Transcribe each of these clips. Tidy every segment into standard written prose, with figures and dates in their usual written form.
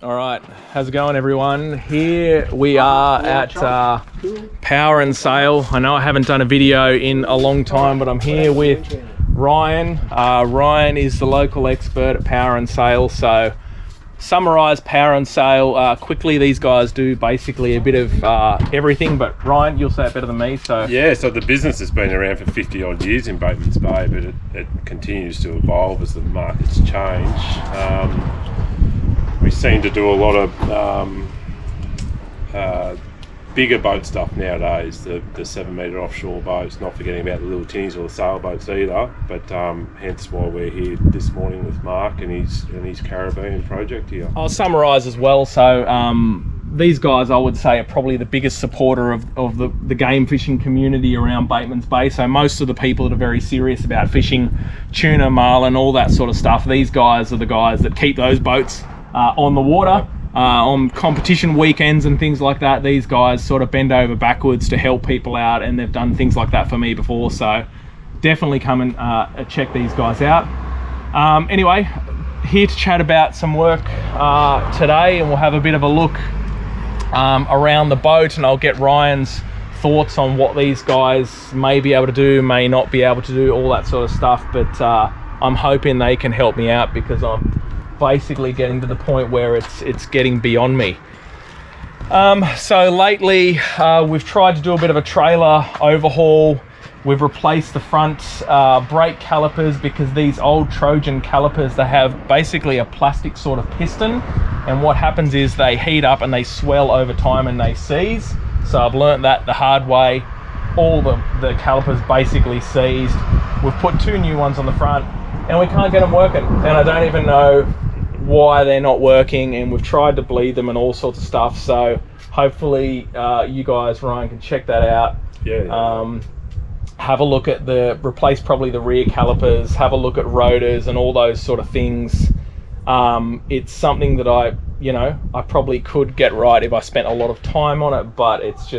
All right, how's it going, everyone? Here we are at Power and Sail. I know I haven't done a video in a long time, but I'm here with Ryan. Ryan is the local expert at Power and Sail. So, summarize Power and Sail quickly. These guys do basically a bit of everything, but Ryan, you'll say it better than me. So yeah, so the business has been around for 50 odd years in Bateman's Bay, but it continues to evolve as the markets change. We seem to do a lot of bigger boat stuff nowadays, the 7 metre offshore boats, not forgetting about the little tinnies or the sailboats either, but hence why we're here this morning with Mark and his Caribbean project here. I'll summarise as well. So these guys, I would say, are probably the biggest supporter of the game fishing community around Bateman's Bay. So most of the people that are very serious about fishing tuna, marlin, all that sort of stuff, these guys are the guys that keep those boats on the water. On competition weekends and things like that, these guys sort of bend over backwards to help people out, and they've done things like that for me before, so definitely come and check these guys out. Anyway, here to chat about some work today, and we'll have a bit of a look around the boat, and I'll get Ryan's thoughts on what these guys may be able to do, may not be able to do, all that sort of stuff, but I'm hoping they can help me out because I'm basically getting to the point where it's getting beyond me. So lately we've tried to do a bit of a trailer overhaul. We've replaced the front brake calipers because these old Trojan calipers, they have basically a plastic sort of piston, and what happens is they heat up and they swell over time and they seize. So I've learnt that the hard way. All the calipers basically seized. We've put 2 new ones on the front and we can't get them working, and I don't even know why they're not working, and we've tried to bleed them and all sorts of stuff. So hopefully you guys, Ryan, can check that out. Have a look at replace probably the rear calipers, have a look at rotors and all those sort of things. It's something that I probably could get right if I spent a lot of time on it, but it's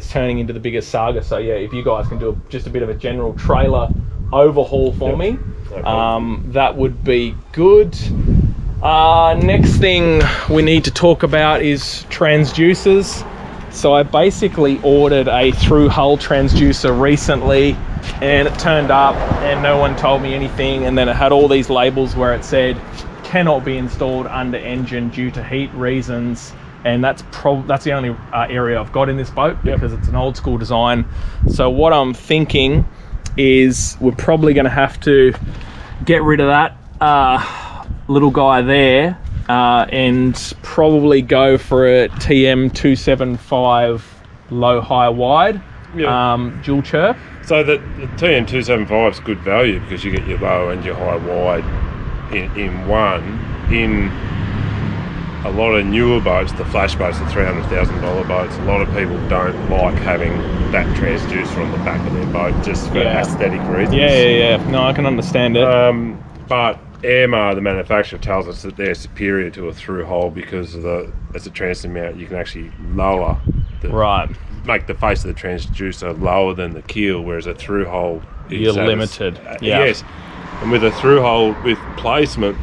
turning into the biggest saga. So yeah, if you guys can do just a bit of a general trailer overhaul for me, that would be good. Next thing we need to talk about is transducers. So I basically ordered a through hull transducer recently, and it turned up and no one told me anything, and then it had all these labels where it said cannot be installed under engine due to heat reasons, and that's the only area I've got in this boat because it's an old school design. So what I'm thinking is we're probably going to have to get rid of that little guy there and probably go for a TM275 low high wide dual chirp. So the TM275 is good value because you get your low and your high wide in one. In a lot of newer boats, the flash boats, the $300,000 boats, a lot of people don't like having that transducer on the back of their boat just for aesthetic reasons. Yeah. No, I can understand it. But Airmar, the manufacturer, tells us that they're superior to a through hole because as a transfer mount, you can actually lower make the face of the transducer lower than the keel, whereas a through hole you're limited. Yes, and with a through hole with placement,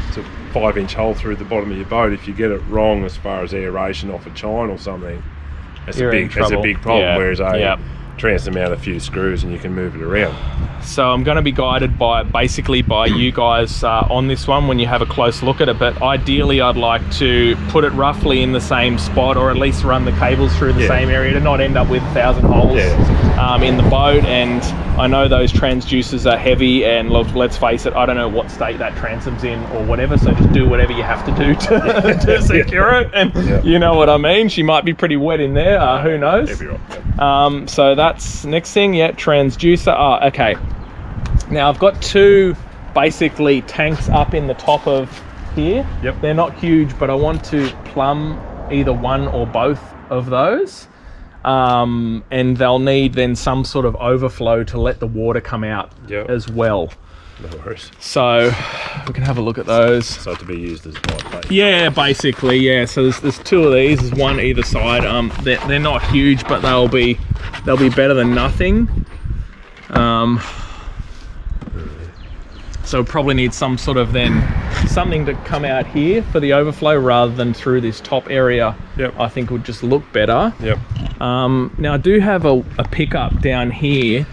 it's a 5-inch hole through the bottom of your boat. If you get it wrong as far as aeration off a chine or something, that's a big problem. Whereas transfer mount a few screws and you can move it around. So I'm going to be guided by you guys on this one when you have a close look at it, but ideally I'd like to put it roughly in the same spot, or at least run the cables through the same area to not end up with 1,000 holes in the boat. And I know those transducers are heavy, and let's face it, I don't know what state that transom's in or whatever, so just do whatever you have to do to secure it. And you know what I mean, she might be pretty wet in there, who knows. So that's next thing, transducer. Okay, now I've got 2 basically tanks up in the top of here. They're not huge, but I want to plumb either one or both of those, and they'll need then some sort of overflow to let the water come out as well. No worries. So we can have a look at those. So to be used as bypass. Yeah, basically, yeah. So there's 2 of these. There's one either side. They're not huge, but they'll be better than nothing. So probably need some sort of then something to come out here for the overflow rather than through this top area, Yep. I think would just look better. Yep. Now I do have a pickup down here,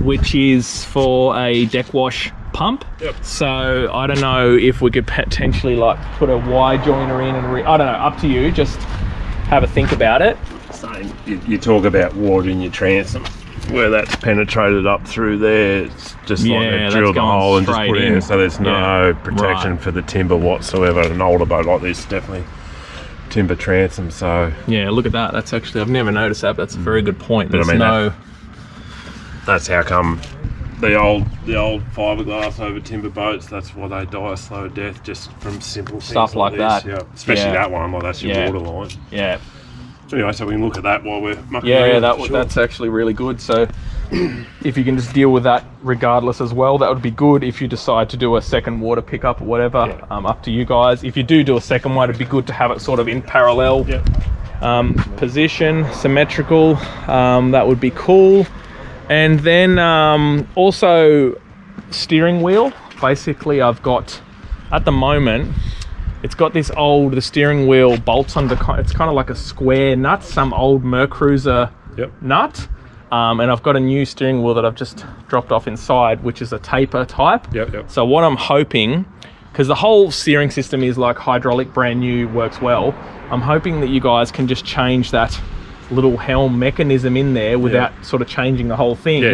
which is for a deck wash pump. Yep. So I don't know if we could potentially like put a Y joiner in and I don't know, up to you, just have a think about it. So you talk about water in your transom, where that's penetrated up through there. It's just like Yeah, they drilled that's a hole and just going put it straight in, in. so there's no Yeah. protection Right. for the timber whatsoever. An older boat like this, definitely timber transom. So Yeah, look at that. That's actually, I've never noticed that, but that's a very good point. But I There's mean, no... that's how come the old fiberglass over timber boats, that's why they die a slow death, just from simple Stuff things like this. that. Yeah, especially Yeah. that one. Well, that's your Yeah. water line. Yeah. Anyway, so we can look at that while we're mucking Yeah, around. that's actually really good. So if you can just deal with that regardless as well, that would be good. If you decide to do a second water pickup or whatever, Yeah. up to you guys. If you do a second one, it'd be good to have it sort of in parallel position, symmetrical. That would be cool. And then also steering wheel. Basically, I've got, at the moment, it's got this the steering wheel bolts under, it's kind of like a square nut, some old Mercruiser Yep. nut. And I've got a new steering wheel that I've just dropped off inside, which is a taper type. Yep. So what I'm hoping, because the whole steering system is like hydraulic, brand new, works well, I'm hoping that you guys can just change that little helm mechanism in there without sort of changing the whole thing,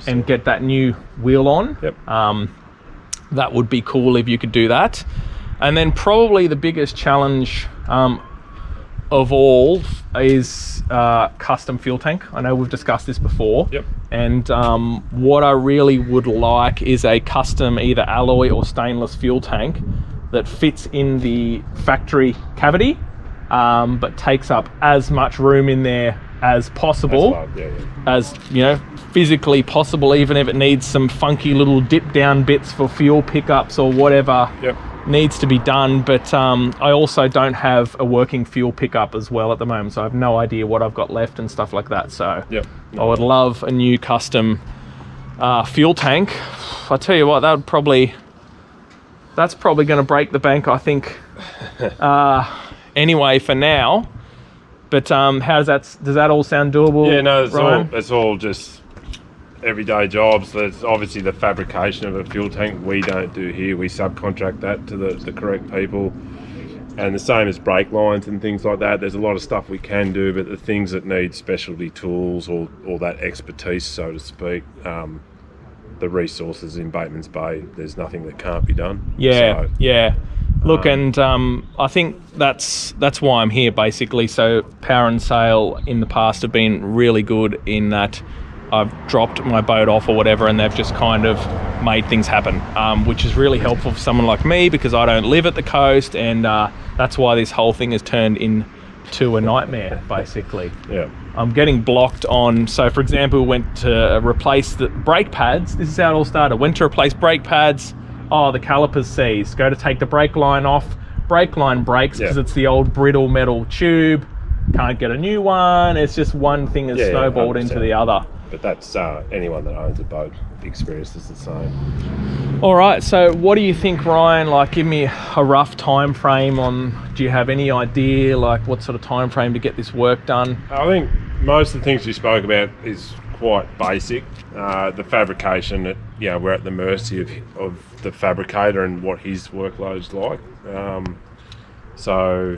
and get that new wheel on. Yep. That would be cool if you could do that. And then probably the biggest challenge of all is custom fuel tank. I know we've discussed this before. Yep. And what I really would like is a custom either alloy or stainless fuel tank that fits in the factory cavity, but takes up as much room in there as possible, as you know, physically possible, even if it needs some funky little dip down bits for fuel pickups or whatever. Yep. Needs to be done. But I also don't have a working fuel pickup as well at the moment, so I have no idea what I've got left and stuff like that. So I would love a new custom fuel tank. I tell you what, that's probably going to break the bank, I think. Anyway, for now. But does that all sound doable? Yeah, no, Ryan? it's all just everyday jobs. There's obviously the fabrication of a fuel tank we don't do here. We subcontract that to the correct people. And the same as brake lines and things like that. There's a lot of stuff we can do, but the things that need specialty tools or that expertise, so to speak, the resources in Bateman's Bay, there's nothing that can't be done. Yeah, So, yeah. Look, and I think that's why I'm here, basically. So Power and Sail in the past have been really good in that I've dropped my boat off or whatever, and they've just kind of made things happen, which is really helpful for someone like me because I don't live at the coast, and that's why this whole thing has turned into a nightmare, basically. Yeah. I'm getting blocked on, so for example, went to replace the brake pads. This is how it all started. Went to replace brake pads. Oh, the calipers seized. Go to take the brake line off. Brake line breaks because it's the old brittle metal tube. Can't get a new one. It's just one thing has snowballed into the other. But that's anyone that owns a boat experiences the same. All right, so what do you think, Ryan? Like, give me a rough time frame on, do you have any idea, like, what sort of time frame to get this work done? I think most of the things we spoke about is quite basic. The fabrication, we're at the mercy of the fabricator and what his workload's like. So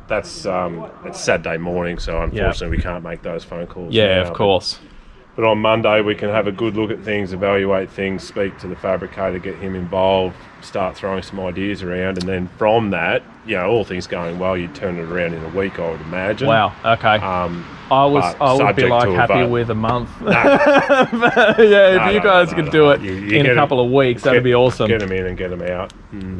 that's it's Saturday morning, so unfortunately we can't make those phone calls. Yeah, now, of course. But on Monday we can have a good look at things, evaluate things, speak to the fabricator, get him involved, start throwing some ideas around, and then from that, all things going well, you turn it around in a week, I would imagine. Wow. Okay. I would be like happy with a month. If you guys could do it in a couple of weeks, that'd be awesome. Get them in and get them out. And,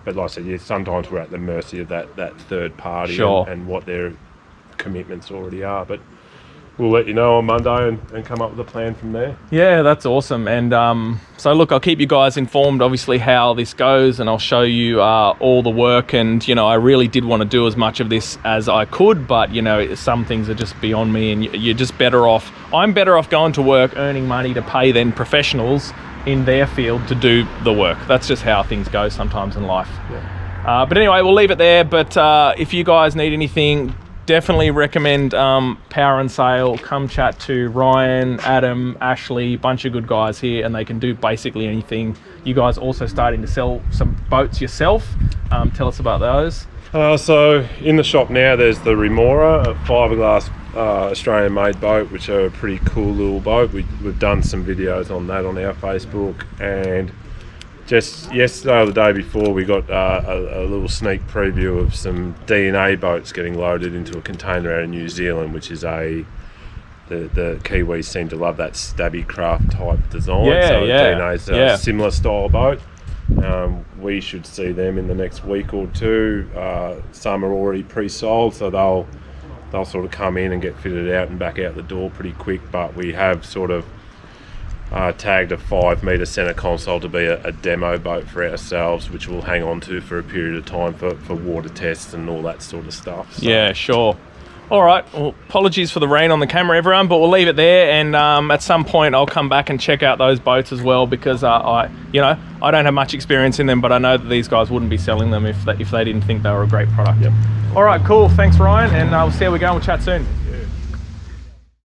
but like I said, sometimes we're at the mercy of that third party and what their commitments already are. But we'll let you know on Monday and come up with a plan from there. Yeah, that's awesome. And so look, I'll keep you guys informed, obviously, how this goes, and I'll show you all the work. And, I really did want to do as much of this as I could, but, some things are just beyond me, and you're just better off. I'm better off going to work, earning money to pay than professionals in their field to do the work. That's just how things go sometimes in life. Yeah. But anyway, we'll leave it there. But if you guys need anything, definitely recommend Power and Sail. Come chat to Ryan, Adam, Ashley, bunch of good guys here, and they can do basically anything. You guys also starting to sell some boats yourself. Tell us about those. So in the shop now, there's the Remora, a fiberglass Australian-made boat, which are a pretty cool little boat. We've done some videos on that on our Facebook, and just yesterday or the day before, we got a little sneak preview of some DNA boats getting loaded into a container out of New Zealand, which is the Kiwis seem to love that stabby craft type design. DNA's a similar style boat. We should see them in the next week or two. Some are already pre-sold, so they'll sort of come in and get fitted out and back out the door pretty quick. But we have sort of tagged a 5-metre centre console to be a demo boat for ourselves, which we'll hang on to for a period of time for water tests and all that sort of stuff. So. Yeah, sure. All right, well, apologies for the rain on the camera, everyone, but we'll leave it there, and at some point I'll come back and check out those boats as well, because I don't have much experience in them, but I know that these guys wouldn't be selling them if they didn't think they were a great product. Yep. All right, cool. Thanks, Ryan, and we'll see how we go, and we'll chat soon.